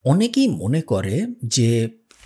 অনেকেই মনে করে যে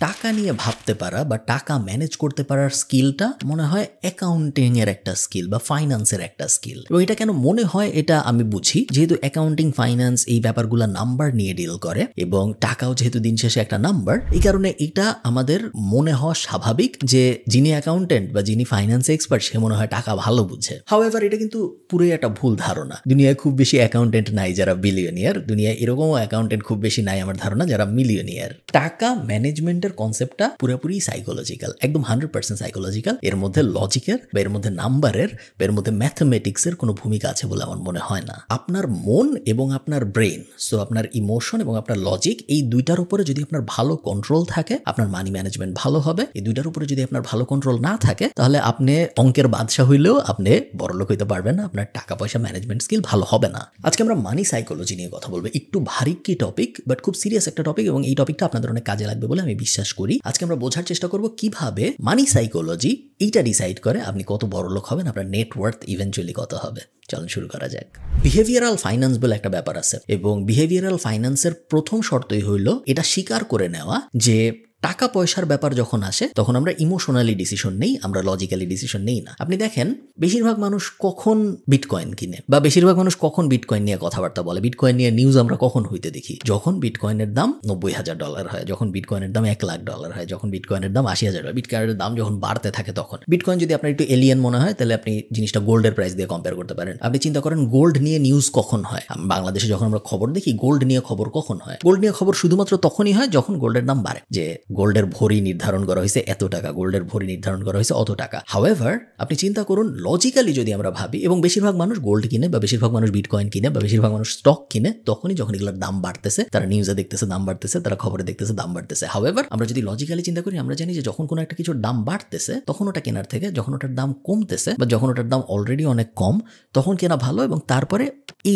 টাকা নিয়ে ভাবতে পারা বা টাকা ম্যানেজ করতে পারার স্কিলটা মনে হয় অ্যাকাউন্টিং এর একটা স্কিল বা ফাইন্যান্সের একটা স্কিল। এবং এটা কেন মনে হয় এটা আমি বুঝি, যেহেতু অ্যাকাউন্টিং ফাইন্যান্স এই ব্যাপারগুলো নাম্বার নিয়ে ডিল করে এবং টাকাও যেহেতু দিন শেষে একটা নাম্বার, এই কারণে এটা আমাদের মনে হওয়া স্বাভাবিক যে যিনি অ্যাকাউন্টেন্ট বা যিনি ফাইন্যান্স এক্সপার্ট সে মনে হয় টাকা ভালো বুঝে। হাউএভার এটা কিন্তু পুরোই একটা ভুল ধারণা। দুনিয়ায় খুব বেশি অ্যাকাউন্টেন্ট নাই যারা বিলিয়নিয়ার, দুনিয়ায় এরকমও অ্যাকাউন্টেন্ট খুব বেশি নাই আমার ধারণা যারা মিলিয়নিয়ার। টাকা ম্যানেজমেন্টের কনসেপ্টটা পুরোপুরি সাইকোলজিক্যাল, একদম 100% সাইকোলজিক্যাল। এর মধ্যে লজিকের বা এর মধ্যে নাম্বারের বা এর মধ্যে ম্যাথমেটিক্সের কোনো ভূমিকা আছে বলে আমার মনে হয় না। আপনার মন এবং আপনার ব্রেন, সো আপনার ইমোশন এবং আপনার লজিক, এই দুইটার উপরে যদি আপনার ভালো কন্ট্রোল থাকে আপনার মানি ম্যানেজমেন্ট ভালো হবে। এই দুইটার উপরে যদি আপনার ভালো কন্ট্রোল না থাকে তাহলে আপনি অঙ্কের বাদশা হইলেও আপনি বড়লোক হইতে পারবেন না, আপনার টাকা পয়সা ম্যানেজমেন্ট স্কিল ভালো হবে না। আজকে আমরা মানি সাইকোলজি নিয়ে কথা বলবো। একটু ভারী কি টপিক, বাট খুব সিরিয়াস একটা টপিক এবং এই টপিকটা আপনাদের অনেক কাজে লাগবে বলে আমি বিশ্বাস করি। আজকে আমরা বোঝার চেষ্টা করব কিভাবে মানি সাইকোলজি এইটা ডিসাইড করে আপনি কত বড়লোক হবেন, আপনার নেটওয়ার্থ ইভেনচুয়ালি কত হবে। চলুন শুরু করা যাক। বিহেভিয়ারাল ফাইন্যান্স বলে একটা ব্যাপার আছে এবং বিহেভিয়ারাল ফাইন্যান্সের প্রথম শর্তই হইল এটা স্বীকার করে নেওয়া যে টাকা পয়সার ব্যাপার যখন আসে তখন আমরা ইমোশনালি ডিসিশন নেই, আমরা লজিক্যালি ডিসিশন নেই না। আপনি দেখেন বেশিরভাগ মানুষ কখন বিটকয়েন কিনে বা বেশিরভাগ মানুষ কখন বিটকয়েন নিয়ে কথাবার্তা বলে, বিটকয়েন নিয়ে নিউজ আমরা কখন হইতে দেখি? যখন বিটকয়েনের দাম $90,000 হয়, যখন বিটকয়েনের দাম $1,00,000 হয়, যখন বিটকয়েনের দাম $80,000 হয়, বিটকয়েনের দাম যখন বাড়তে থাকে তখন। বিটকয়েন যদি আপনার একটু এলিয়েন মনে হয় তাহলে আপনি জিনিসটা গোল্ডের প্রাইস দিয়ে কম্পেয়ার করতে পারেন। আপনি চিন্তা করেন গোল্ড নিয়ে নিউজ কখন হয়? বাংলাদেশে যখন আমরা খবর দেখি গোল্ড নিয়ে খবর কখন হয়? গোল্ড নিয়ে খবর শুধুমাত্র তখনই হয় যখন গোল্ডের দাম বাড়ে, যে গোল্ডের ভরি নির্ধারণ করা হয়েছে এত টাকা, গোল্ডের ভরি নির্ধারণ করা হয়েছে অত টাকা। হাউএভার আপনি চিন্তা করুন লজিক্যালি যদি আমরা ভাবি, এবং বেশিরভাগ মানুষ গোল্ড কিনে বা বেশিরভাগ মানুষ বিটকয়েন কিনে বা বেশিরভাগ মানুষ স্টক কিনে তখনই যখন এগুলোর দাম বাড়তেছে, তারা নিউজে দেখতেছে দাম বাড়তেছে, তারা খবরে দেখতেছে দাম বাড়তেছে। হাউএভার আমরা যদি লজিক্যালি চিন্তা করি আমরা জানি যে যখন কোনো একটা কিছুর দাম বাড়তেছে তখন ওটা কেনার থেকে যখন ওটার দাম কমতেছে বা যখন ওটার দাম অলরেডি অনেক কম তখন কেনা ভালো, এবং তারপরে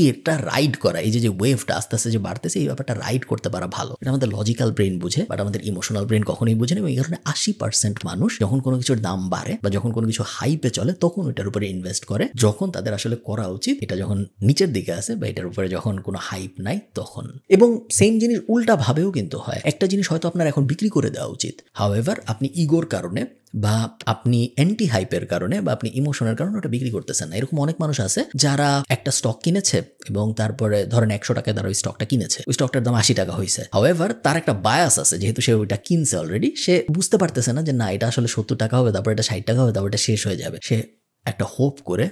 এটা রাইড করা, এই যে ওয়েভটা আস্তে আস্তে যে বাড়তেছে এই ব্যাপারটা রাইড করতে পারা ভালো। এটা আমাদের লজিক্যাল ব্রেন বুঝে, বাট আমাদের ইমোশনাল ব্রেন কখনোই বুঝে না। এই কারণে 80% মানুষ যখন কোনো কিছুর দাম বাড়ে বা যখন কোনো কিছু হাইপে চলে তখন ওইটার উপরে ইনভেস্ট করে, যখন তাদের আসলে করা উচিত এটা যখন নিচের দিকে আছে বা এটার উপরে যখন কোনো হাইপ নাই তখন। এবং সেম জিনিস উল্টা ভাবেও কিন্তু হয়। একটা জিনিস হয়তো আপনার এখন বিক্রি করে দেওয়া উচিত, হাউএভার আপনি ইগোর কারণে বা আপনি অ্যান্টি হাইপের কারণে বা আপনি ইমোশনের কারণে ওটা বিক্রি করতেছেন না। এরকম অনেক মানুষ আছে যারা একটা স্টক কিনেছে এবং তারপরে ধরেন 100 টাকায় তারা ওই স্টকটা কিনেছে, ওই স্টকটার দাম 80 টাকা হয়েছে। হাউএভার তার একটা বায়াস আছে, যেহেতু সে ওইটা কিনছে অলরেডি, সে বুঝতে পারতেছে না যে না এটা আসলে 70 টাকা হবে, তারপর এটা 60 টাকা হবে, তারপর এটা শেষ হয়ে যাবে। সে একটা হোপ করে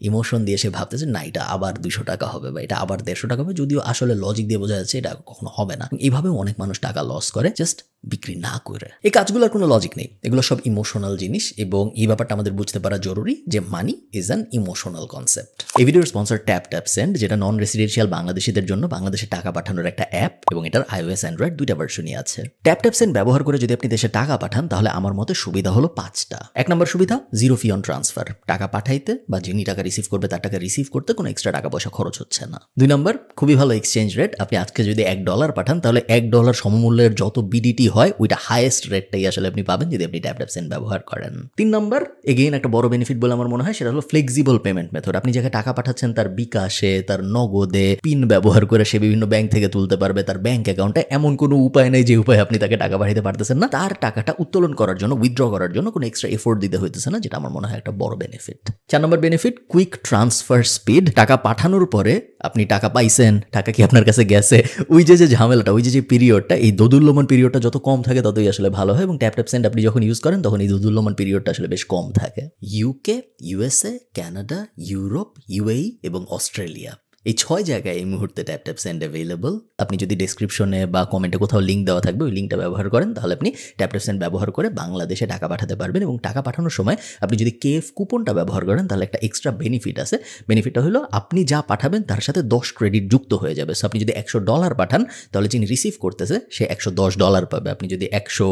ইমোশন দিয়ে সে ভাবতেছে না এটা আবার 200 টাকা হবে বা এটা আবার 150 টাকা হবে, যদিও আসলে লজিক দিয়ে বোঝা যাচ্ছে এটা কখনো হবে না। এইভাবে অনেক মানুষ টাকা লস করে জাস্ট বিক্রি না করে। এই কাজগুলোর কোনো লজিক নেই, এগুলো সব ইমোশনাল জিনিস এবং এই ব্যাপারটা আমাদের বুঝতে পারা জরুরি যে money is an emotional concept. এই ভিডিওর স্পন্সর ট্যাপ সেন্ড, যেটা নন রেসিডেন্সিয়াল বাংলাদেশিদের জন্য বাংলাদেশে টাকা পাঠানোর একটা অ্যাপ এবং এটার iOS অ্যান্ড্রয়েড দুইটা ভার্সনই আছে। ট্যাপ সেন্ড ব্যবহার করে যদি আপনি দেশে টাকা পাঠান তাহলে আমার মতে সুবিধা হলো 5টা। 1 নম্বর সুবিধা, 0 ফি অন ট্রান্সফার। টাকা পাঠাইতে বা যিনি টাকা রিসিভ করবে তার টাকা রিসিভ করতে কোনো এক্সট্রা টাকা পয়সা খরচ হচ্ছে না। 2 নম্বর, খুবই ভালো এক্সচেঞ্জ রেট। আপনি আজকে যদি $1 পাঠান তাহলে $1 সমমূল্যের যত বিডিটি হয় ওইটা হাইয়েস্ট রেটটাই আসলে আপনি পাবেন যদি আপনি ট্যাপ সেন্ড ব্যবহার করেন। 3 নম্বর, এগেইন একটা বড় বেনিফিট বলে আমার মনে হয়, সেটা হলো ফ্লেক্সিবল পেমেন্ট মেথড। আপনি যাকে টাকা পাঠাচ্ছেন তার বিকাশে, তার নগদে, পিন ব্যবহার করে সে বিভিন্ন ব্যাংক থেকে তুলতে পারবে তার ব্যাংক অ্যাকাউন্টে। এমন কোনো উপায় নেই যে উপায়ে আপনি তাকে টাকা পাঠাতে পারতেছেন না। তার টাকাটা উত্তোলন করার জন্য, উইথড্র করার জন্য কোনো এক্সট্রা এফোর্ট দিতে হইতেছে না, যেটা আমার মনে হয় একটা বড় বেনিফিট। 4 নম্বর বেনিফিট, কুইক ট্রান্সফার স্পিড। টাকা পাঠানোর পরে আপনি টাকা পাইছেন, টাকা কি আপনার কাছে গেছে, ওই যে ঝামেলাটা, ওই যে পিরিয়ডটা, এই দোদুল্যমান পিরিয়ডটা যত কম থাকে ততই আসলে ভালো হয়। এবং ট্যাপ সেন্ড আপনি যখন ইউজ করেন তখন এই দোদুল্যমান পিরিয়ডটা আসলে বেশ কম থাকে। UK, USA, Canada, Europe, UAE এবং অস্ট্রেলিয়া, এই 6 জায়গায় এই মুহূর্তে ট্যাপ সেন্ড অ্যাভেলেবল। আপনি যদি ডেসক্রিপশনে বা কমেন্টে কোথাও লিঙ্ক দেওয়া থাকবে ওই লিঙ্কটা ব্যবহার করেন তাহলে আপনি ট্যাপ সেন্ড ব্যবহার করে বাংলাদেশে টাকা পাঠাতে পারবেন। এবং টাকা পাঠানোর সময় আপনি যদি কেএফ কুপনটা ব্যবহার করেন তাহলে একটা এক্সট্রা বেনিফিট আছে। বেনিফিটটা হলো আপনি যা পাঠাবেন তার সাথে 10 ক্রেডিট যুক্ত হয়ে যাবে। সো আপনি যদি $100 পাঠান তাহলে যিনি রিসিভ করতেছে সে $110 পাবে। আপনি যদি 100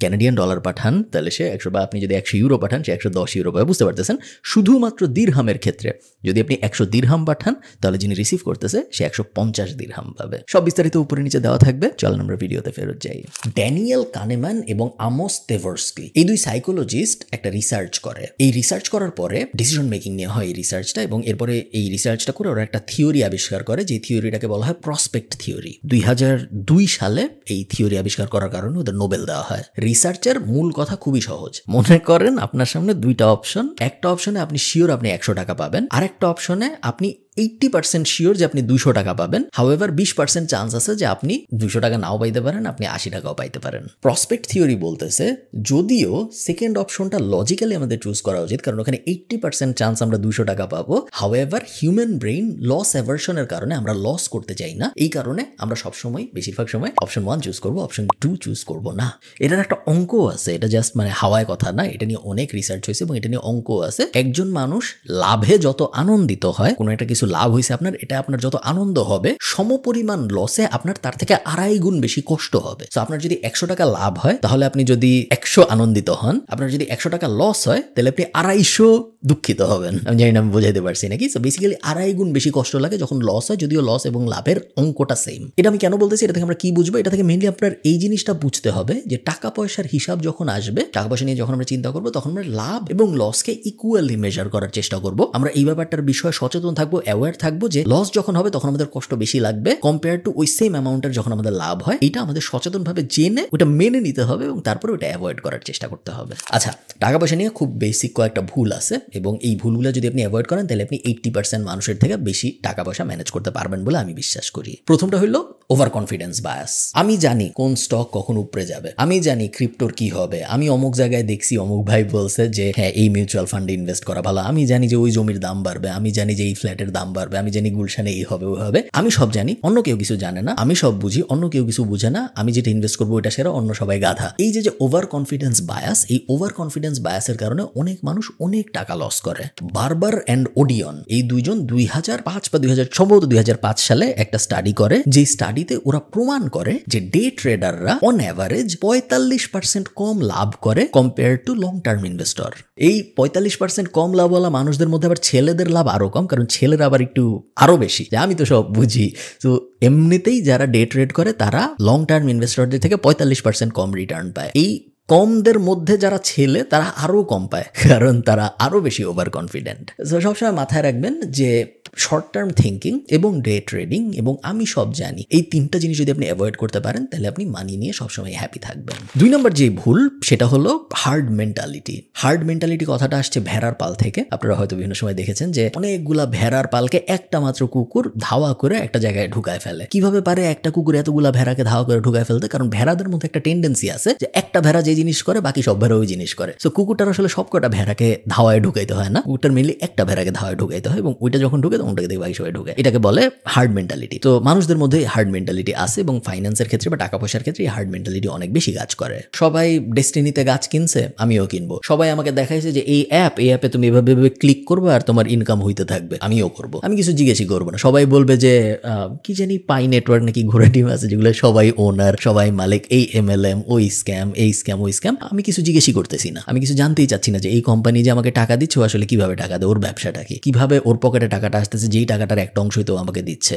ক্যানাডিয়ান ডলার পাঠান তাহলে সে 100, বা আপনি যদি 100 ইউরো পাঠান সে 110 ইউরো পাবে। বুঝতে পারতেছেন? শুধুমাত্র দিরহামের ক্ষেত্রে যদি আপনি 100 দিরহাম পাঠান তাহলে যিনি যিনি রিসিভ করতেছে সে 150 দিরহাম পাবে। সব বিস্তারিত উপরে নিচে দেওয়া থাকবে। চলেন আমরা ভিডিওতে ফেরত যাই। ড্যানিয়েল কানেম্যান এবং আমোস তেভারস্কি এই দুই সাইকোলজিস্ট একটা রিসার্চ করে। এই রিসার্চ করার পরে ডিসিশন মেকিং নিয়ে হয় এই রিসার্চটা, এবং এরপরে এই রিসার্চটা করে ওরা একটা থিওরি আবিষ্কার করে, যে থিওরিটাকে বলা হয় প্রসপেক্ট থিওরি। 2002 সালে এই থিওরি আবিষ্কার করার কারণে ওদের নোবেল দেওয়া হয়। রিসার্চের মূল কথা খুবই সহজ। মনে করেন আপনার সামনে দুইটা অপশন, একটা অপশনে আপনি শিওর আপনি 100 টাকা পাবেন, আরেকটা অপশনে আপনি 80% শিওর যে আপনি 200 টাকা পাবেন। হাউএভার 20% চান্স আছে যে আপনি 200 টাকা নাও পাইতে পারেন, আপনি 80 টাকাও পাইতে পারেন। প্রসপেক্ট থিওরি বলতেছে যদিও সেকেন্ড অপশনটা লজিক্যালি আমাদের চুজ করা উচিত, কারণ ওখানে 80% চান্স আমরা 200 টাকা পাবো। হাউএভার হিউম্যান ব্রেইন লস অ্যাভারশনের কারণে আমরা লস করতে চাই না, এই কারণে আমরা সবসময় বেশিরভাগ সময় অপশন 1 চুজ করবো, অপশন 2 চুজ করবো না। এটার একটা অঙ্ক আছে, এটা জাস্ট মানে হাওয়ায় কথা না, এটা নিয়ে অনেক রিসার্চ হয়েছে এবং এটা নিয়ে অঙ্ক আছে। একজন মানুষ লাভে যত আনন্দিত হয়, কোনো একটা কিছু লাভ হয়েছে আপনার, এটা আপনার যত আনন্দ হবে, সমপরিমাণ লসে আপনার তার থেকে 2.5 গুণ বেশি কষ্ট হবে। তো আপনার যদি 100 টাকা লাভ হয়, তাহলে আপনি যদি 100 আনন্দিত হন, আপনার যদি 100 টাকা লস হয়, তাহলে আপনি 250 দুঃখিত হবেন। আমি জানি না আমি বোঝাইতে পারছি নাকি। সো বেসিক্যালি 2.5 গুণ বেশি কষ্ট লাগে যখন লস হয়, যদিও লস এবং লাভের অঙ্কটা সেম। এটা আমি কেন বলতেছি, এটা থেকে আমরা কি বুঝবো? এটা থেকে মেইনলি আপনার এই জিনিসটা বুঝতে হবে যে টাকা পয়সার হিসাব যখন আসবে, টাকা পয়সা নিয়ে যখন আমরা চিন্তা করবো, তখন আমরা লাভ এবং লসকে ইকুয়ালি মেজার করার চেষ্টা করবো। আমরা এই ব্যাপারটার বিষয়ে সচেতন থাকবো, অ্যাওয়্যার থাকবো যে লস যখন হবে তখন আমাদের কষ্ট বেশি লাগবে কম্পেয়ার টু ওই সেম অ্যামাউন্টের যখন আমাদের লাভ হয়। এটা আমাদের সচেতনভাবে জেনে ওটা মেনে নিতে হবে এবং তারপরে ওটা অ্যাভয়েড করার চেষ্টা করতে হবে। আচ্ছা, টাকা পয়সা নিয়ে খুব বেসিক কয়েকটা ভুল আছে, এবং এই ভুলগুলো যদি আপনি অ্যাভয়েড করেন, তাহলে আপনি 80% মানুষের থেকে বেশি টাকা পয়সা ম্যানেজ করতে পারবেন বলে আমি বিশ্বাস করি। প্রথমটা হলো ওভার কনফিডেন্স বায়াস। আমি জানি কোন স্টক কখন উপরে যাবে, আমি জানি ক্রিপ্টোর কি হবে, আমি অমুক জায়গায় দেখছি অমুক ভাই বলছে যে হ্যাঁ এই মিউচুয়াল ফান্ডে ইনভেস্ট করা ভালো, আমি জানি যে ওই জমির দাম বাড়বে, আমি জানি যে এই ফ্ল্যাটের দাম বাড়বে, আমি জানি গুলশানে এই হবে ওই হবে। আমি সব জানি, অন্য কেউ কিছু জানে না। আমি সব বুঝি, অন্য কেউ কিছু বুঝে না। আমি যেটা ইনভেস্ট করবো ওটা সেরা, অন্য সবাই গাধা। এই যে ওভার কনফিডেন্স বায়াস, এই ওভার কনফিডেন্স বায়াসের কারণে অনেক মানুষ অনেক টাকা লস করে। বারবার অ্যান্ড ওডিয়ন এই দুইজন 2005 বা 2005 সালে একটা স্টাডি করে, যে স্টাডিতে ওরা প্রমাণ করে যে ডে ট্রেডাররা অন অ্যাভারেজ 45% কম লাভ করে compare to long term investor. এই 45% কম লাভওয়ালা মানুষদের মধ্যে আবার ছেলেদের লাভ আরো কম, কারণ ছেলেরা আবার একটু আরো বেশি, যে আমি তো সব বুঝি। তো এমনিতেই যারা ডে ট্রেড করে তারা লং টার্ম ইনভেস্টরদের থেকে 45% কম রিটার্ন পায়। এই কমদের মধ্যে যারা ছেলে তারা আরো কম পায়, কারণ তারা আরো বেশি ওভার কনফিডেন্ট। সবসময় মাথায় রাখবেন যে শর্ট টার্ম থিঙ্কিং এবং ডে ট্রেডিং এবং আমি সব জানি, এই তিনটা জিনিস যদি আপনি অ্যাভয়েড করতে পারেন, তাহলে আপনি মানি নিয়ে সবসময় হ্যাপি থাকবেন। 2 নম্বর যে ভুল, সেটা হলো হার্ড মেন্টালিটি। হার্ড মেন্টালিটি কথাটা আসছে ভেড়ার পাল থেকে। আপনারা হয়তো বিভিন্ন সময় দেখেছেন যে অনেকগুলা ভেড়ার পালকে একটা মাত্র কুকুর ধাওয়া করে একটা জায়গায় ঢুকায় ফেলে। কিভাবে পারে একটা কুকুর এতগুলা ভেড়াকে ধাওয়া করে ঢুকায় ফেলতে? কারণ ভেড়াদের মধ্যে একটা টেন্ডেন্সি আছে যে একটা ভেড়া যে জিনিস করে বাকি সব ভেড়া ওই জিনিস করে। সো কুকুরটার আসলে সবকটা ভেড়াকে ধাওয়ায় ঢুকাইতে হয় না, কুকুরটার মেনলি একটা ভেড়াকে ধাওয়ায় ঢুকাইতে হয়, এবং ওইটা যখন ঢুকে তখন ওটাকে দেখে বাকি সবাই ঢুকে। এটাকে বলে হার্ড মেন্টালিটি। তো মানুষদের মধ্যে হার্ড মেন্টালিটি আছে, এবং ফাইন্যান্সের ক্ষেত্রে বা টাকা পয়সার ক্ষেত্রে এই হার্ড মেন্টালিটি অনেক বেশি কাজ করে। সবাই ডেস্টিনিতে গাছ কিনছে, আমিও কিনবো। সবাই আমাকে দেখাইছে যে এই অ্যাপে তুমি এভাবে ক্লিক করবে আর তোমার ইনকাম হইতে থাকবে, আমিও করবো। আমি কিছু জিজ্ঞেসই করবো না। সবাই বলবে যে কি জানি পাই নেটওয়ার্ক নাকি ঘোরা টিম আছে, যেগুলো সবাই ওনার, সবাই মালিক, এই MLM, ওই স্ক্যাম, এই স্ক্যাম, ওই স্ক্যাম। আমি কিছু জিজ্ঞেসই করতেছি না, আমি কিছু জানতেই চাচ্ছি না যে এই কোম্পানি যে আমাকে টাকা দিচ্ছে আসলে কিভাবে টাকা দেয়, ওর ব্যবসাটা কি, কিভাবে ওর পকেটে টাকাটা আসতেছে, যেই টাকাটার একটা অংশই তো আমাকে দিচ্ছে।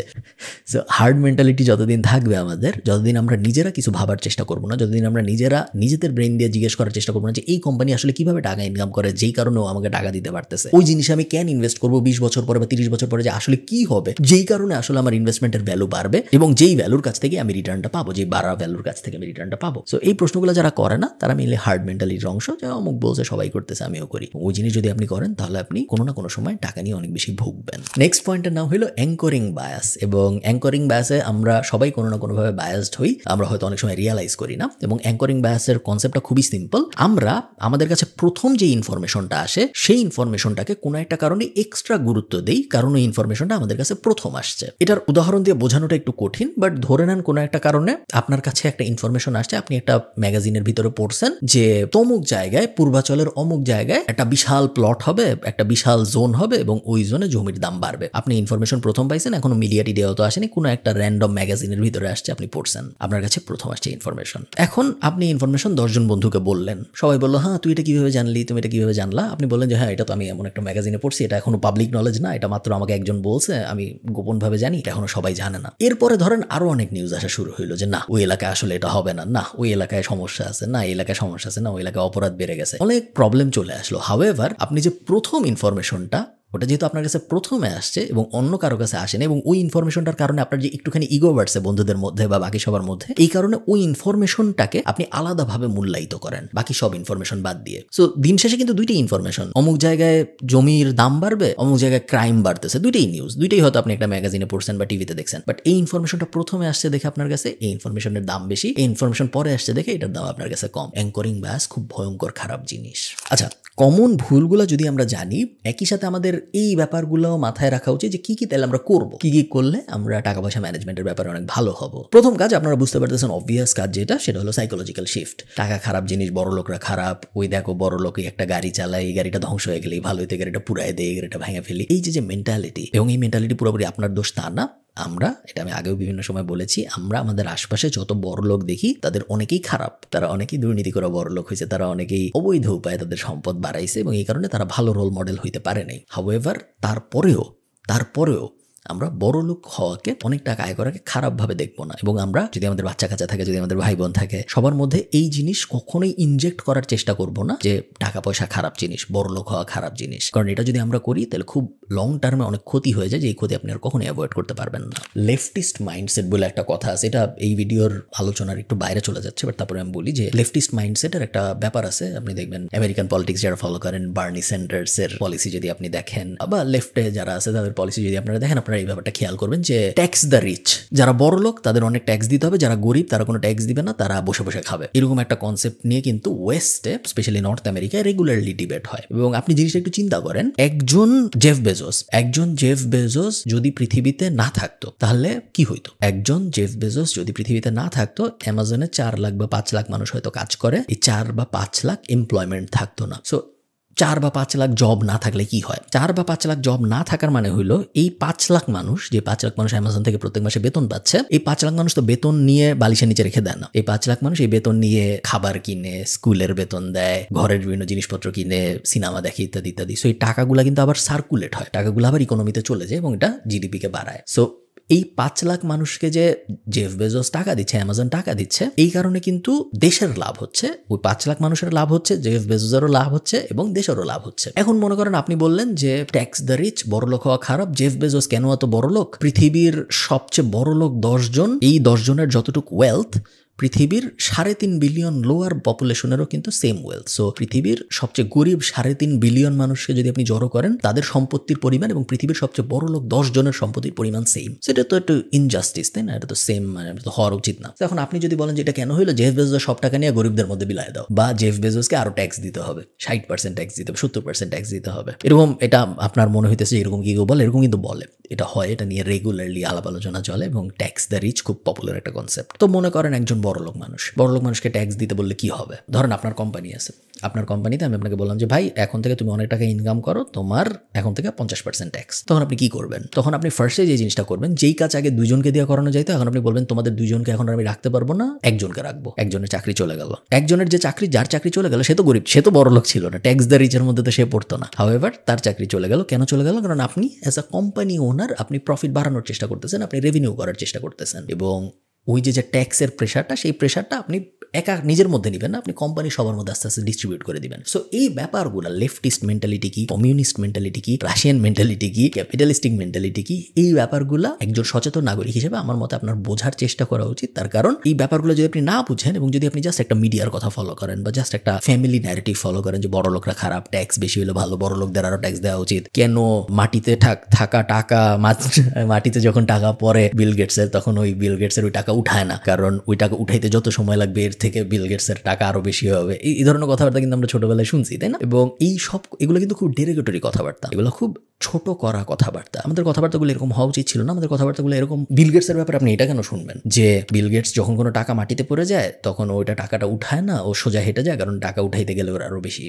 সো হার্ড মেন্টালিটি যতদিন থাকবে আমাদের, যতদিন আমরা নিজেরা কিছু ভাবার চেষ্টা করবো না, যতদিন আমরা নিজেরা নিজেদের ব্রেন দিয়ে জিজ্ঞেস করার চেষ্টা করবো না যে এই কোম্পানি আসলে কিভাবে টাকা ইনকাম করে, যেই কারণেও আমাকে টাকা দিতে পারতেছে, ওই জিনিসে আমি কেন ইনভেস্ট করবো 20 বছর পরে বা 30 বছর পরে, যে আসলে কি হবে, যেই কারণে আসলে আমার ইনভেস্টমেন্টের ভ্যালু বাড়বে এবং যেই ভ্যালুর কাছ থেকে আমি রিটার্নটা পাবো, যেই বাড়া ভ্যালুর কাছ থেকে আমি রিটার্নটা পাবো। সো এই প্রশ্নগুলো যারা করে না, তারা মেনলি হার্ড মেন্টালিটির অংশ, যে অমুক বলছে সবাই করতেছে আমিও করি। ওই জিনিস যদি আপনি করেন, তাহলে আপনি কোনো না কোনো সময় টাকা নিয়ে অনেক বেশি ভুগবেন। নেক্সট পয়েন্টের নাম হলো অ্যাঙ্করিং বায়াস। এবং অ্যাঙ্করিং বায়াসে আমরা সবাই কোনো না কোনোভাবে বায়াসড হই, আমরা হয়তো অনেক সময় রিয়ালাইজ করি না। এবং অ্যাঙ্করিং বায়াসের কনসেপ্টটা খুবই সিম্পল। আমরা আমাদের কাছে প্রথম যে ইনফরমেশনটা আসে, সেই ইনফরমেশনটাকে কোনো একটা কারণে এক্সট্রা গুরুত্ব দেই, কারণ ওই ইনফরমেশনটা আমাদের কাছে প্রথম আসছে। এটার উদাহরণ দিয়ে বোঝানোটা একটু কঠিন, বাট ধরে নেন কোনো একটা কারণে আপনার কাছে একটা ইনফরমেশন আসছে, আপনি একটা ম্যাগাজিনের ভিতরে পড়ছেন পড়ছেন যে তমুক জায়গায় পূর্বাচলের অমুক জায়গায় একটা বিশাল প্লট হবে, একটা বিশাল জোন হবে এবং ওই জোনে জমির দাম বাড়বে। আপনি ইনফরমেশন প্রথম পাইছেন, এখনো মিডিয়া টিডিয়াও তো আসেনি, কোনো একটা র্যান্ডম ম্যাগাজিনের ভিতরে আসছে, আপনি পড়ছেন, আপনার কাছে প্রথম আসছে ইনফরমেশন। এখন আপনি ইনফরমেশন 10 জন বন্ধুকে বললেন, সবাই বললো হ্যাঁ তুই এটা কিভাবে জানলি, তুমি এটা কিভাবে জানলা? আপনি বললেন যে হ্যাঁ এটা তো আমি এমন একটা ম্যাগাজিনে পড়ছি, এটা এখনো পাবলিক নলেজ না, এটা মাত্র আমাকে একজন বলছে, আমি গোপনভাবে জানি, এটা এখনো সবাই জানে না। এরপরে ধরেন আরো অনেক নিউজ আসা শুরু হইলো যে না ওই এলাকায় আসলে এটা হবে না, না ওই এলাকায় সমস্যা আছে, না এই এলাকায় সমস্যা আছে, না ওই এলাকায় অপরাধ বেড়ে গেছে, অনেক প্রবলেম চলে আসলো। হাউএভার আপনি যে প্রথম ইনফরমেশনটা, ওটা যেহেতু আপনার কাছে প্রথমে আসছে এবং অন্য কারো কাছে আসেনি, এবং ওই ইনফরমেশনটার কারণে আপনার যে একটুখানি ইগো বাড়ছে বন্ধুদের মধ্যে বা বাকি সবার মধ্যে, এই কারণে ওই ইনফরমেশনটাকে আপনি আলাদাভাবে মূল্যায়িত করেন বাকি সব ইনফরমেশন বাদ দিয়ে। সো দিন শেষে কিন্তু দুইটাই ইনফরমেশন, অমুক জায়গায় জমির দাম বাড়বে, অমুক জায়গায় ক্রাইম বাড়তেছে, দুইটাই নিউজ, দুইটাই হয়তো আপনি একটা ম্যাগাজিনে পড়ছেন বা টিভিতে দেখছেন, বাট এই ইনফরমেশনটা প্রথমে আসছে দেখে আপনার কাছে এই ইনফরমেশনের দাম বেশি, এই ইনফরমেশন পরে আসছে দেখে এটার দাম আপনার কাছে কম। অ্যাঙ্করিং বায়াস খুব ভয়ঙ্কর খারাপ জিনিস। আচ্ছা, কমন ভুলগুলো যদি আমরা জানি, একই সাথে আমাদের এই ব্যাপারগুলো মাথায় রাখা উচিত যে কি কি তাহলে আমরা করবো, কি কি করলে আমরা টাকা পয়সা ম্যানেজমেন্টের ব্যাপারে অনেক ভালো হব। প্রথম কাজ আপনারা বুঝতে পারতেছেন, অবভিয়াস কাজ যেটা, সেটা হলো সাইকোলজিক্যাল শিফট। টাকা খারাপ জিনিস, বড় লোকরা খারাপ, ওই দেখো বড় লোক একটা গাড়ি চালায়, এই গাড়িটা ধ্বংস হয়ে গেলে ভালো হইতে গাড়িটা পুরাই দেয়, এই গাড়িটা ভেঙে ফেলি, এই যে মেন্টালিটি, এবং এই মেন্টালিটি পুরোপুরি আপনার দোষ তা না। আমরা, এটা আমি আগেও বিভিন্ন সময় বলেছি, আমরা আমাদের আশপাশে যত বড় লোক দেখি তাদের অনেকেই খারাপ, তারা অনেকেই দুর্নীতি করে বড় লোক হয়েছে, তারা অনেকেই অবৈধ উপায়ে তাদের সম্পদ বাড়াইছে এবং এই কারণে তারা ভালো রোল মডেল হইতে পারে নাই। হাউএভার তারপরেও আমরা বড় লোক হওয়াকে, অনেক টাকা আয় করাকে খারাপভাবে দেখবো না, এবং আমরা যদি আমাদের বাচ্চা কাচ্চা থাকে, যদি আমাদের ভাই বোন থাকে, সবার মধ্যে এই জিনিস কখনোই ইনজেক্ট করার চেষ্টা করব না যে টাকা পয়সা খারাপ জিনিস, বড় লোক হওয়া খারাপ জিনিস, কারণ এটা যদি আমরা করি তাহলে খুব লং টার্মে অনেক ক্ষতি হয়ে যায়, যে এই ক্ষতি আপনি আর কখনোই অ্যাভয়েড করতে পারবেন না। লেফটিস্ট মাইন্ডসেট বলে একটা কথা আছে, এটা এই ভিডিওর আলোচনার একটু বাইরে চলে যাচ্ছে, বাট তারপরে আমি বলি যে লেফটিস্ট মাইন্ডসেটের একটা ব্যাপার আছে। আপনি দেখবেন আমেরিকান পলিটিক্স যারা ফলো করেন, বার্নি স্যান্ডার্সের পলিসি যদি আপনি দেখেন, বা লেফটে যারা আছে তাদের পলিসি যদি আপনারা দেখেন, আপনারা এই ব্যাপারটা খেয়াল করবেন যে ট্যাক্স দ্য রিচ, যারা বড় লোক তাদের অনেক ট্যাক্স দিতে হবে, যারা গরিব তারা কোনো ট্যাক্স দিবে না, তারা বসে বসে খাবে। এরকম একটা কনসেপ্ট নিয়ে কিন্তু ওয়েস্টে, স্পেশালি নর্থ আমেরিকায় রেগুলারলি ডিবেট হয়। এবং আপনি জিনিসটা একটু চিন্তা করেন, একজন জেফ বেজোস যদি পৃথিবীতে না থাকতো তাহলে কি হইতো? একজন জেফ বেজোস যদি পৃথিবীতে না থাকতো, অ্যামাজনে 4 লাখ বা 5 লাখ মানুষ হয়তো কাজ করে, এই 4 বা 5 লাখ এমপ্লয়মেন্ট থাকতো না। সো 4 বা 5 লাখ জব না থাকলে কি হয়? 4 বা 5 লাখ জব না থাকার মানে হইলো এই 5 লাখ মানুষ, যে 5 লাখ মানুষ অ্যামাজন থেকে প্রত্যেক মাসে বেতন পাচ্ছে, এই 5 লাখ মানুষ তো বেতন নিয়ে বালিশের নিচে রেখে দেয় না। এই 5 লাখ মানুষ এই বেতন নিয়ে খাবার কিনে, স্কুলের বেতন দেয়, ঘরের বিভিন্ন জিনিসপত্র কিনে, সিনেমা দেখে, ইত্যাদি ইত্যাদি। সো এই টাকাগুলো কিন্তু আবার সার্কুলেট হয়, টাকাগুলো আবার ইকোনমিতে চলে যায় এবং এটা জিডিপিকে বাড়ায়। সো এই 5 লাখ মানুষকে যে জেফ বেজোস টাকা দিচ্ছে, অ্যামাজন টাকা দিচ্ছে, এই কারণে কিন্তু দেশের লাভ হচ্ছে, ওই 5 লাখ মানুষের লাভ হচ্ছে, জেফ বেজোসেরও লাভ হচ্ছে এবং দেশেরও লাভ হচ্ছে। এখন মনে করেন আপনি বললেন যে ট্যাক্স দ্য রিচ, বড় লোক হওয়া খারাপ, জেফ বেজোস কেন এত বড় লোক? পৃথিবীর সবচেয়ে বড় লোক 10 জন, এই 10 জনের যতটুকু ওয়েলথ, পৃথিবীর 3.5 বিলিয়ন লোয়ার পপুলেশনেরও কিন্তু সেম ওয়েলথ। সো পৃথিবীর সবচেয়ে গরিব 3.5 বিলিয়ন মানুষকে যদি আপনি জড়ো করেন, তাদের সম্পত্তির পরিমাণ এবং পৃথিবীর সবচেয়ে বড় লোক 10 জনের সম্পত্তির পরিমাণ সেম। সেটা তো একটু ইনজাস্টিস, তাই না? এটা তো সেম, মানে তো হওয়ার উচিত না। এখন আপনি যদি বলেন যে এটা কেন হইলো, জেফ বেজোস সব টাকা নিয়ে গরিবদের মধ্যে বিলায় দাও, বা জেফ বেজোসকে আরো ট্যাক্স দিতে হবে, 60% ট্যাক্স দিতে হবে, 70% ট্যাক্স দিতে হবে, এরকম এটা আপনার মনে হইতেছে এরকম কি বলে? এরকম কিন্তু বলে, এটা হয়, এটা নিয়ে রেগুলারলি আলাপ আলোচনা চলে এবং ট্যাক্স দ্য রিচ খুব পপুলার একটা কনসেপ্ট। তো মনে করেন একজন বড়লোক মানুষকে ট্যাক্স দিতে বললে কি হবে? ধরেন আপনার কোম্পানি আছে, আপনার কোম্পানিতে আমি আপনাকে বললাম যে ভাই এখন থেকে তুমি অনেক টাকা ইনকাম করো, তোমার এখন থেকে 50% ট্যাক্স। তখন আপনি কি করবেন? তখন আপনি ফার্স্টে যে জিনিসটা করবেন, যেই কাজ আগে 2 জনকে দিয়ে করানো যাইতো, এখন আপনি বলবেন তোমাদের 2 জনকে এখন আমি রাখতে পারবো না, 1 জনকে রাখবো। একজনের চাকরি চলে গেল, একজনের যে চাকরি, যার চাকরি চলে গেল সে তো গরিব, সে তো বড় লোক ছিল না, ট্যাক্স দ্য রিচের মধ্যে তো সে পড়তো না। হাউএভার তার চাকরি চলে গেল, কেন চলে গেল? কারণ আপনি অ্যাজ আ কোম্পানি ওনার আপনি প্রফিট বাড়ানোর চেষ্টা করতেছেন, আপনি রেভিনিউ করার চেষ্টা করতেছেন, এবং ওই যে ট্যাক্সের প্রেশারটা, সেই প্রেশারটা আপনি একা নিজের মধ্যে নেবেন না, আপনি কোম্পানি সবার মধ্যে আস্তে আস্তে ডিস্ট্রিবিউট করে দিবেন। সো এই ব্যাপারগুলো, লেফটিস্ট মেন্টালিটি কি, কমিউনিস্ট মেন্টালিটি কি, রাশিয়ান মেন্টালিটি কি, ক্যাপিটালিস্টিক মেন্টালিটি কি, এই ব্যাপারগুলো একজন সচেতন নাগরিক হিসেবে আমার মতে আপনার বোঝার চেষ্টা করা উচিত। তার কারণ এই ব্যাপারগুলো যদি আপনি না বুঝেন এবং যদি আপনি জাস্ট একটা মিডিয়ার কথা ফলো করেন বা জাস্ট একটা ফ্যামিলি ন্যারেটিভ ফলো করেন যে বড় লোকরা খারাপ, ট্যাক্স বেশি হলে ভালো, বড় লোকদের আরো ট্যাক্স দেওয়া উচিত, কেন মাটিতে থাকা টাকা, মাটিতে যখন টাকা পড়ে বিল গেটসের, তখন ওই বিল গেটসের ওই টাকা উঠায় না, কারণ ওই টাকা উঠাইতে যত সময় লাগবে এর থেকে বিল গেটসের টাকা আরো বেশি হবে। এই ধরনের কথাবার্তা কিন্তু আমরা ছোটবেলায় শুনছি, তাই না? এবং এই সব এগুলো কিন্তু খুব ডেরিগেটরি কথাবার্তা, এগুলো খুব ছোট করা কথাবার্তা। আমাদের কথাবার্তাগুলো এরকম হওয়া উচিত ছিল না। আমাদের কথাবার্তাগুলো এরকম, বিল গেটসের ব্যাপারে আপনি এটা কেন শুনবেন যে বিল গেটস যখন কোনো টাকা মাটিতে পড়ে যায় তখন ওইটা টাকাটা উঠায় না, ও সোজা হেঁটে যায়, কারণ টাকা উঠাইতে গেলে ওর আরো বেশি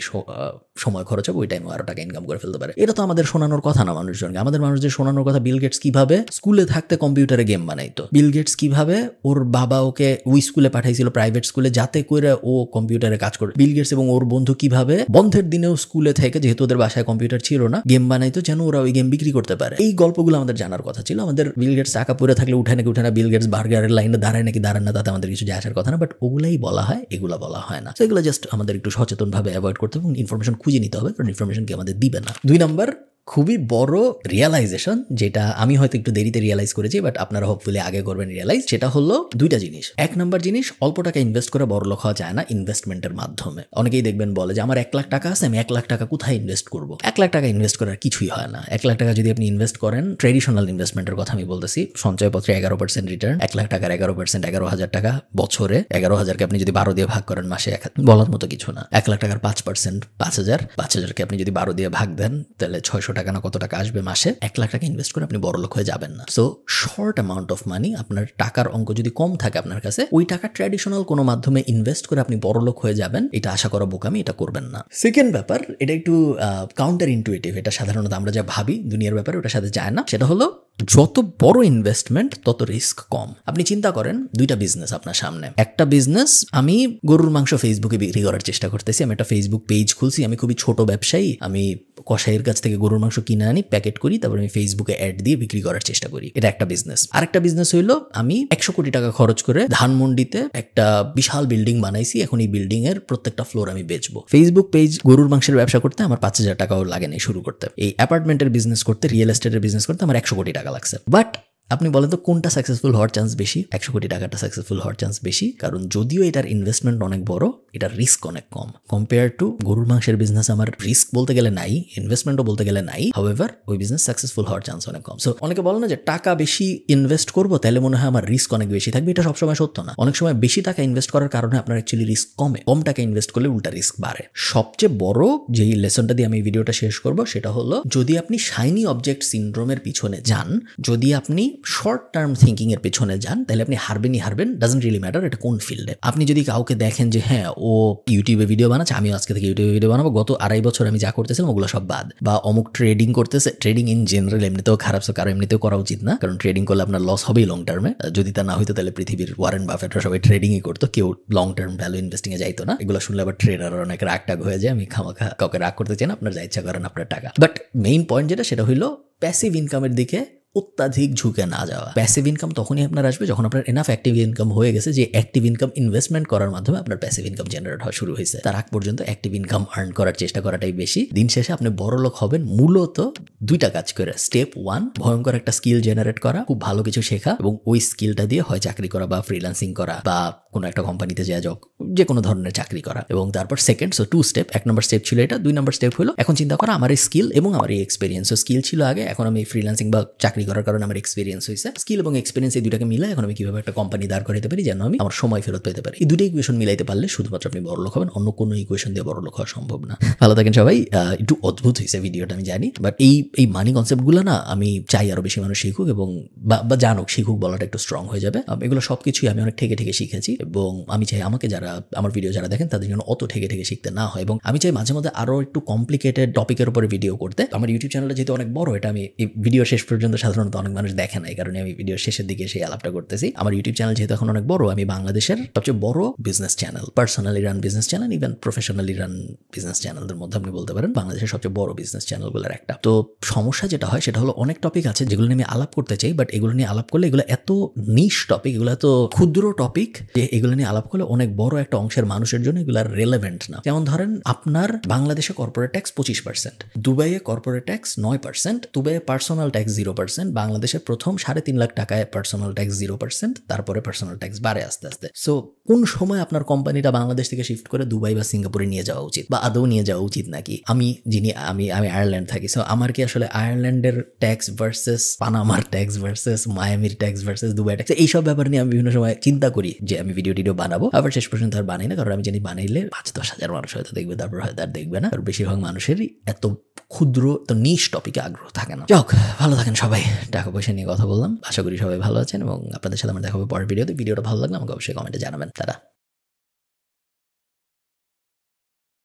সময় খরচ হবে, ওই টাইমে আরো টাকা ইনকাম করে ফেলতে পারে। এটা তো আমাদের শোনানোর কথা না মানুষজনকে। আমাদের মানুষদের শোনানোর কথা বিল গেটস কিভাবে স্কুলে থাকতে কম্পিউটারে গেম বানাইতো, বিল গেটস কিভাবে ওর বাবা ওকে ওই স্কুলে পাঠাইছিল প্রাইভেট স্কুলে যাতে করে ও কম্পিউটারে কাজ করে, বিল গেটস এবং ওর বন্ধু কিভাবে বন্ধের দিনেও স্কুলে থেকে, যেহেতু ওদের বাসায় কম্পিউটার ছিল না, গেম বানাইতো যেন ওরা ওই গেম বিক্রি করতে পারে। এই গল্পগুলো আমাদের জানার কথা ছিল। আমাদের বিল গেটস টাকা পরে থাকলে উঠে নাকি উঠে না, বিল গেটস বার্গারের লাইনে দাঁড়ায় নাকি দাঁড়ান না, তাতে আমাদের কিছু যায় আসার কথা না। বাট ওগুলাই বলা হয়, এগুলা বলা হয় না। এগুলো জাস্ট আমাদের একটু সচেতনভাবে অ্যাভয়েড করতে হবে এবং ইনফরমেশন খুঁজে নিতে হবে, কারণ ইনফরমেশন কি আমাদের দিবে না। 2 নম্বর খুবই বড় রিয়ালাইজেশন, যেটা আমি হয়তো একটু দেরিতে রিয়ালাইজ করেছি, বাট আপনারা হোপফুলি আগে করবেন রিয়ালাইজ। সেটা হলো 2টা জিনিস। 1 নম্বর জিনিস, অল্প টাকা ইনভেস্ট করে বড় লোক হওয়া যায় না ইনভেস্টমেন্টের মাধ্যমে। অনেকেই দেখবেন বলে যে আমার 1 লাখ টাকা আছে, আমি 1 লাখ টাকা কোথায় ইনভেস্ট করবো। 1 লাখ টাকা ইনভেস্ট করার কিছুই হয় না। 1 লাখ টাকা যদি আপনি ইনভেস্ট করেন, ট্রেডিশনাল ইনভেস্টমেন্টের কথা আমি বলতেছি, সঞ্চয়পত্রে 11% রিটার্ন, 1 লাখ টাকার 11%, 11,000 টাকা বছরে, 11,000কে আপনি যদি 12 দিয়ে ভাগ করেন মাসে, বলার মতো কিছু না। 1 লাখ টাকার 5%, 5,000কে আপনি যদি 12 দিয়ে ভাগ দেন তাহলে 600 টাকা না কত টাকা আসবে মাসে। 1 লাখ টাকা ইনভেস্ট করে আপনি বড় লোক হয়ে যাবেন না। So short amount of money, আপনার টাকার অঙ্ক যদি কম থাকে আপনার কাছে, ওই টাকা ট্র্যাডিশনাল কোনো মাধ্যমে ইনভেস্ট করে আপনি বড় লোক হয়ে যাবেন, এটা আশা করা বোকামি, এটা করবেন না। সেকেন্ড ব্যাপার, এটা একটু কাউন্টার ইনটুইটিভ, এটা সাধারণত আমরা যা ভাবি দুনিয়ার ব্যাপারে ওটার সাথে যায় না। সেটা হলো যত বড় ইনভেস্টমেন্ট তত রিস্ক কম। আপনি চিন্তা করেন 2টা বিজনেস আপনার সামনে। একটা বিজনেস, আমি গরুর মাংস ফেসবুকে বিক্রি করার চেষ্টা করতেছি, আমি একটা ফেসবুক পেজ খুলছি, আমি খুবই ছোট ব্যবসায়ী, আমি কসাইয়ের কাছ থেকে গরুর মাংস কিনে আনি, প্যাকেট করি, তারপর আমি ফেসবুকে অ্যাড দিয়ে বিক্রি করার চেষ্টা করি। এটা একটা বিজনেস। আরেকটা বিজনেস হইলো আমি 100 কোটি টাকা খরচ করে ধানমন্ডিতে একটা বিশাল বিল্ডিং বানাইছি, এখন এই বিল্ডিং এর প্রত্যেকটা ফ্লোর আমি বেচবো। ফেসবুক পেজ গরুর মাংসের ব্যবসা করতে আমার 5,000 টাকাও লাগে নাই শুরু করতে। এই অ্যাপার্টমেন্টের বিজনেস করতে, রিয়েল এস্টেটের বিজনেস করতে আমার 100 কোটি টাকা লাগছে। বাট আপনি বলেন তো কোনটা সাকসেসফুল হওয়ার চান্স বেশি? 100 কোটি টাকাটা সাকসেসফুল হওয়ার চান্স বেশি, কারণ যদিও এটার ইনভেস্টমেন্ট অনেক বড়, এটার রিস্ক অনেক কম কম্পেয়ার টু গরুর মাংসের বিজনেস। আমার রিস্ক বলতে গেলে নাই, ইনভেস্টমেন্টও বলতে গেলে নাই, হাউএভার ওই বিজনেস সাকসেসফুল হওয়ার চান্স অনেক কম। সো অনেকে বলে না যে টাকা বেশি ইনভেস্ট করবো তাহলে মনে হয় আমার রিস্ক অনেক বেশি থাকবে। এটা সবসময় সত্য না। অনেক সময় বেশি টাকা ইনভেস্ট করার কারণে আপনার অ্যাকচুয়ালি রিস্ক কমে, কম টাকা ইনভেস্ট করলে উল্টা রিস্ক বাড়ে। সবচেয়ে বড় যেই লেসনটা দিয়ে আমি এই ভিডিওটা শেষ করব সেটা হলো, যদি আপনি শাইনি অবজেক্ট সিনড্রোমের পিছনে যান, যদি আপনি শর্ট টার্ম থিঙ্কিং এর পেছনে যান, তাহলে আপনি হারবেন। ডাজন্ট রিয়েলি ম্যাটার এটা কোন ফিল্ডে। আপনি যদি কাউকে দেখেন যে হ্যাঁ ও ইউটিউবে ভিডিও বানাচ্ছে, আমি আজকে থেকে ইউটিউবে ভিডিও বানাবো, গত 2.5 বছর আমি যা করতেছিলাম ওগুলো সব বাদ, বা অমুক ট্রেডিং করতেছে, ট্রেডিং ইন জেনারেল এমনিতেও খারাপ, কারো এমনিতেও করা উচিত না, কারণ ট্রেডিং করলে আপনার লস হবেই লং টার্মে। যদি তা না হইতো তাহলে পৃথিবীর ওয়ারেন বাফেটরা সবাই ট্রেডিংই করতো, কেউ লং টার্ম ভ্যালু ইনভেস্টিং এ যাইতো না। এগুলো শুনলে আবার ট্রেডার অনেক রাগ টাগ হয়ে যায়। আমি খামাখা কাউকে রাগ করতে চাই না, আপনার যা ইচ্ছা করেন আপনার টাকা। বাট মেইন পয়েন্ট যেটা, সেটা হইলো প্যাসিভ ইনকামের দিকে অত্যাধিক ঝুঁকে না যাওয়া। প্যাসিভ ইনকাম তখনই আপনার আসবে যখন আপনার এনাফ অ্যাক্টিভ ইনকাম হয়ে গেছে, যে অ্যাক্টিভ ইনকাম ইনভেস্টমেন্ট করার মাধ্যমে আপনার প্যাসিভ ইনকাম জেনারেট হওয়া শুরু হয়েছে। তার আগ পর্যন্ত অ্যাক্টিভ ইনকাম আর্ন করার চেষ্টা করাটাই বেশি। দিন শেষে আপনি বড় লোক হবেন মূলত 2টা কাজ করে। স্টেপ 1, ভয়ঙ্কর একটা স্কিল জেনারেট করা, খুব ভালো কিছু শেখা, এবং ওই স্কিলটা দিয়ে হয় চাকরি করা বা ফ্রিল্যান্সিং করা বা কোনো একটা কোম্পানিতে যাওয়া, যে কোনো ধরনের চাকরি করা। এবং তারপর সেকেন্ড, সো 2 স্টেপ। 1 নম্বর স্টেপ ছিল এটা। 2 নম্বর স্টেপ হলো এখন চিন্তা করা আমার এই স্কিল এবং আমার এই এক্সপিরিয়েন্স। স্কিল ছিল আগে, এখন আমি ফ্রিল্যান্সিং বা চাকরি করার কারণে আমার এক্সপিরিয়েন্স হয়েছে। স্কিল এবং এক্সপিরিয়েন্স এই 2টাকে মিলে এখন আমি কিভাবে একটা কোম্পানি দাঁড় করাতে পারি যেন আমি আমার সময় ফেরত পেতে পারি। এই 2টা ইকুয়েশন মিলাইতে পারলে শুধুমাত্র আপনি বড় লোক হবেন, অন্য কোনো ইকুয়েশন দিয়ে বড় লোক হওয়া সম্ভব না। ভালো থাকেন সবাই। একটু অদ্ভুত হয়েছে ভিডিওটা আমি জানি, বাট এই মানি কনসেপ্টগুলো না আমি চাই আরো বেশি মানুষ শিখুক এবং বা জানুক। শিখুক বলাটা একটু স্ট্রং হয়ে যাবে। এগুলো সবকিছুই আমি অনেক ঠেকে শিখেছি এবং আমি চাই আমাকে যারা আমার ভিডিও যারা দেখেন তাদের জন্য অত ঠেকে শিখতে না হয়। এবং আমি চাই মাঝে মধ্যে আরো একটু কমপ্লিকেটেড টপিকের উপরে ভিডিও করতে। আমার ইউটিউব চ্যানেলটা যেহেতু অনেক বড়, এটা আমি এই ভিডিও শেষ পর্যন্ত সাধারণত অনেক মানুষ দেখে নাই, কারণ আমি ভিডিও শেষের দিকে সেই আলাপটা করতেছি। আমার ইউটিউব চ্যানেল যেহেতু এখন অনেক বড়, আমি বাংলাদেশের সবচেয়ে বড় business channel, personally run business channel, even professionally run business চ্যানেলদের মধ্যে আপনি বলতে পারেন বাংলাদেশের সবচেয়ে বড় বিজনেস চ্যানেলগুলোর একটা। তো সমস্যা যেটা হয় সেটা হলো অনেক টপিক আছে যেগুলো নিয়ে আমি আলাপ করতে চাই, বাট এগুলো নিয়ে আলাপ করলে এগুলো এত নিশ টপিক, এগুলো এত ক্ষুদ্র টপিক যে এগুলো নিয়ে আলাপ করলে অনেক বড় একটা অংশের মানুষের জন্য এগুলো রেলেভেন্ট না। যেমন ধরেন আপনার বাংলাদেশে কর্পোরেট ট্যাক্স 25%, দুবাইয়ে কর্পোরেট ট্যাক্স 9%, দুবাইয়ে পার্সোনাল ট্যাক্স 0%, বাংলাদেশে প্রথম 3.5 লাখ টাকায় পার্সোনাল ট্যাক্স 0%, তারপরে পার্সোনাল ট্যাক্স বাড়ে আস্তে আস্তে। সো কোন সময় আপনার কোম্পানিটা বাংলাদেশ থেকে শিফট করে দুবাই বা সিঙ্গাপুরে নিয়ে যাওয়া উচিত, বা আদৌ নিয়ে যাওয়া উচিত নাকি? আমি আয়ারল্যান্ড থাকি, সো আমার কি আসলে আয়ারল্যান্ডের ট্যাক্স ভার্সেস পানামার ট্যাক্স ভার্সেস মায়ামির ট্যাক্স ভার্সেস দুবাই ট্যাক্স, এইসব ব্যাপার নিয়ে আমি বিভিন্ন সময় চিন্তা করি যে আমি ভিডিও বানাবো, আবার শেষ পর্যন্ত আর বানাই না, কারণ আমি জানি বানাইলে 5-10 হাজার মানুষ হয়তো দেখবে, তারপর হয়তো আর দেখবে না। আর বেশিরভাগ মানুষেরই এত ক্ষুদ্র তো নিশ টপিকে আগ্রহ থাকে না। যাক, ভালো থাকেন সবাই। টাকা পয়সা নিয়ে কথা বললাম, আশা করি সবাই ভালো আছেন এবং আপনাদের সাথে আমার দেখা হবে পরের ভিডিওতে। ভিডিওটা ভালো লাগলে আমাকে অবশ্যই কমেন্টে জানাবেন। তারা